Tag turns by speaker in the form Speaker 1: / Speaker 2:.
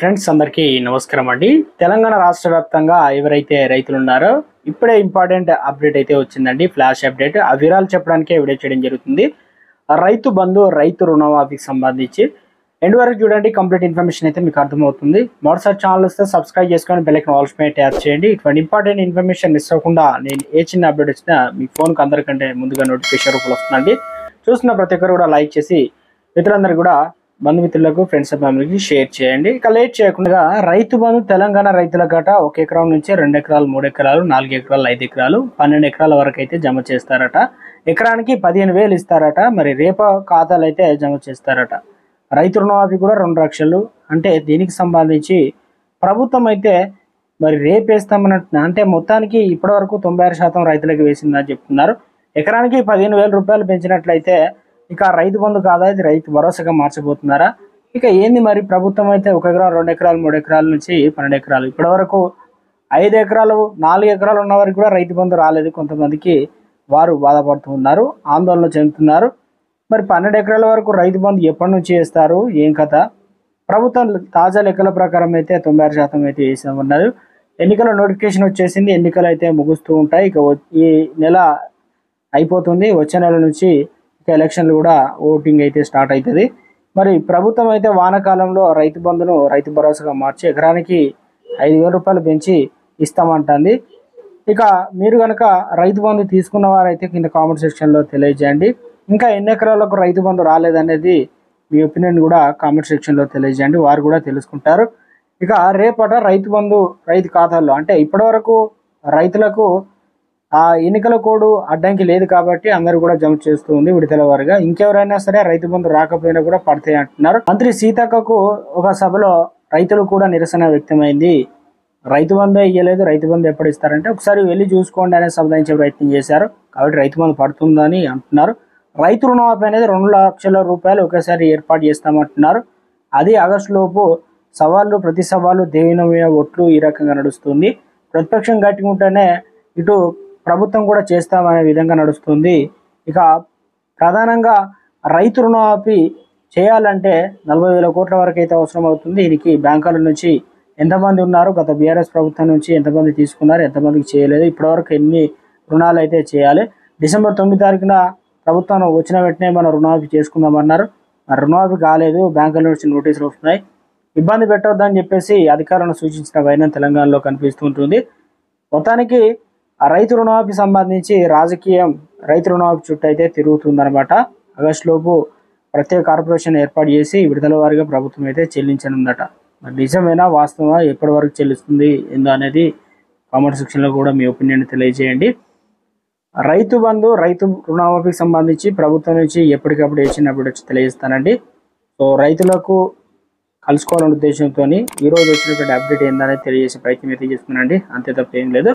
Speaker 1: Friends అందరికీ నమస్కారం అండి. తెలంగాణ రాష్ట్ర వ్యాప్తంగా ఎవరైతే రైతులు ఉన్నారో ఇప్పుడే ఇంపార్టెంట్ అప్డేట్ అయితే వచ్చిందండి. Flash update. ఆ వివరాలు చెప్పడానికే వీడియో చేయడం జరుగుతుంది. రైతు బంధు, రైతు రుణమాఫీకి సంబంధించి ఎండ్ వరకు చూడండి. కంప్లీట్ ఇన్ఫర్మేషన్ అయితే మీకు అర్థమవుతుంది. మొదటిసారి ఛానల్ వస్తే సబ్స్క్రైబ్ చేసుకొని బెల్ ఐకాన్ ఆల్ పై ట్యాప్ చేయండి. ఇటువంటి ఇంపార్టెంట్ ఇన్ఫర్మేషన్ మిస్ అవ్వకుండా నేను ఏ చిన్న అప్డేట్ వచ్చినా మీ ఫోన్కి అందరికంటే ముందుగా నోటిఫికేషన్ రూపంలో వస్తుందండి. చూస్తున్న ప్రతి ఒక్కరు కూడా లైక్ చేసి మిత్రులందరూ కూడా బంధుమిత్రులకు, ఫ్రెండ్స్ ఫ్యామిలీకి షేర్ చేయండి. ఇక లేట్ చేయకుండా రైతు బంధు తెలంగాణ రైతుల గట 1 ఎకరం నుంచి 2 ఎకరాలు, 3 ఎకరాలు, 4 ఎకరాలు, 5 ఎకరాలు, 12 ఎకరాల వరకు అయితే జమ చేస్తారట. ఎకరానికి 15,000 ఇస్తారట. మరి రేప ఖాతాలు అయితే జమ చేస్తారట. రైతు రుణమాఫీ కూడా 2 లక్షలు. అంటే దీనికి సంబంధించి ప్రభుత్వం అయితే మరి రేపు వేస్తామన్నట్టు, అంటే మొత్తానికి ఇప్పటి వరకు 96% రైతులకు వేసిందని చెప్తున్నారు. ఎకరానికి 15,000 రూపాయలు పెంచినట్లయితే ఇక రైతు బంధు కాదా, ఇది రైతు భరోసాగా మార్చబోతున్నారా? ఇక ఏంది మరి, ప్రభుత్వం అయితే 1 ఎకరం, 2 ఎకరాలు, 3 ఎకరాల నుంచి 12 ఎకరాలు, ఇప్పటి వరకు 5 ఎకరాలు, 4 ఎకరాలు ఉన్న వారికి కూడా రైతు బంధు రాలేదు. కొంతమందికి వారు బాధపడుతున్నారు, ఆందోళన చెందుతున్నారు. మరి 12 ఎకరాల వరకు రైతు బంధు ఎప్పటి నుంచి వేస్తారు, ఏం కథ? ప్రభుత్వం తాజా లెక్కల ప్రకారం అయితే 96% అయితే వేసామన్నారు. ఎన్నికల నోటిఫికేషన్ వచ్చేసింది. ఎన్నికలు అయితే ముగుస్తూ ఉంటాయి. ఇక ఈ నెల అయిపోతుంది. వచ్చే నెల నుంచి ఎలక్షన్లు కూడా ఓటింగ్ అయితే స్టార్ట్ అవుతుంది. మరి ప్రభుత్వం అయితే వానాకాలంలో రైతు బంధును రైతు భరోసాగా మార్చి ఎకరానికి 5,000 రూపాయలు పెంచి ఇస్తామంటుంది. ఇక మీరు కనుక రైతు బంధు తీసుకున్న వారైతే కింద కామెంట్ సెక్షన్లో తెలియజేయండి. ఇంకా ఎన్ని ఎకరాలకు రైతు బంధు రాలేదనేది మీ ఒపీనియన్ కూడా కామెంట్ సెక్షన్లో తెలియజేయండి, వారు కూడా తెలుసుకుంటారు. ఇక రేపట రైతు బంధు రైతు ఖాతాల్లో, అంటే ఇప్పటివరకు రైతులకు ఆ ఎన్నికల కోడ్ అడ్డంకి లేదు కాబట్టి అందరూ కూడా జమ చేస్తూ ఉంది విడతల వారిగా. ఇంకెవరైనా సరే రైతు బంధు రాకపోయినా కూడా పడతాయి అంటున్నారు. మంత్రి సీతక్కకు ఒక సభలో రైతులు కూడా నిరసన వ్యక్తమైంది. రైతు బంధు ఇయ్యలేదు, రైతు బంధు ఎప్పుడు ఇస్తారంటే ఒకసారి వెళ్ళి చూసుకోండి అనే సంబంధించే ప్రయత్నం చేశారు. కాబట్టి రైతు బంధు పడుతుందని అంటున్నారు. రైతు రుణమాఫీ అనేది 2 లక్షల రూపాయలు ఒకేసారి ఏర్పాటు చేస్తామంటున్నారు. అది ఆగస్టు లోపు. సవాళ్ళు ప్రతి సవాళ్ళు దేవుని మీద ఒట్లు ఈ రకంగా నడుస్తుంది. ప్రతిపక్షం గట్టిగా ఉంటేనే ఇటు ప్రభుత్వం కూడా చేస్తామనే విధంగా నడుస్తుంది. ఇక ప్రధానంగా రైతు రుణమాఫీ చేయాలంటే 40,000 కోట్ల వరకు అయితే అవసరం అవుతుంది. దీనికి బ్యాంకుల నుంచి ఎంతమంది ఉన్నారు, గత బీఆర్ఎస్ ప్రభుత్వం నుంచి ఎంతమంది తీసుకున్నారు, ఎంతమందికి చేయలేదు, ఇప్పటివరకు ఎన్ని రుణాలు అయితే చేయాలి. డిసెంబర్ 9 తారీఖున ప్రభుత్వం వచ్చిన వెంటనే మనం రుణమాఫీ చేసుకుందామన్నారు. రుణమాఫీ కాలేదు, బ్యాంకుల నుంచి నోటీసులు వస్తున్నాయి. ఇబ్బంది పెట్టవద్దని చెప్పేసి అధికారులను సూచించిన వైనం తెలంగాణలో కనిపిస్తుంటుంది. మొత్తానికి ఆ రైతు రుణమాఫీ సంబంధించి రాజకీయం రైతు రుణమాఫీ చుట్టూ అయితే తిరుగుతుందన్నమాట. ఆగస్టు లోపు ప్రత్యేక కార్పొరేషన్ ఏర్పాటు చేసి విడుదల వారిగా ప్రభుత్వం అయితే చెల్లించనుందట. మరి నిజమేనా, వాస్తవమా, ఎప్పటి వరకు చెల్లిస్తుంది ఏందో అనేది కామెంట్ సెక్షన్లో కూడా మీ ఒపీనియన్ తెలియజేయండి. రైతు బంధు, రైతు రుణమాఫీకి సంబంధించి ప్రభుత్వం నుంచి ఎప్పటికప్పుడు వచ్చినప్పుడు వచ్చి తెలియజేస్తానండి. సో రైతులకు కలుసుకోవాలనే ఉద్దేశంతో ఈరోజు వచ్చినటువంటి అప్డేట్ ఏందనేది తెలియజేసే ప్రయత్నం అయితే చేస్తున్నానండి. అంతే తప్ప ఏం లేదు.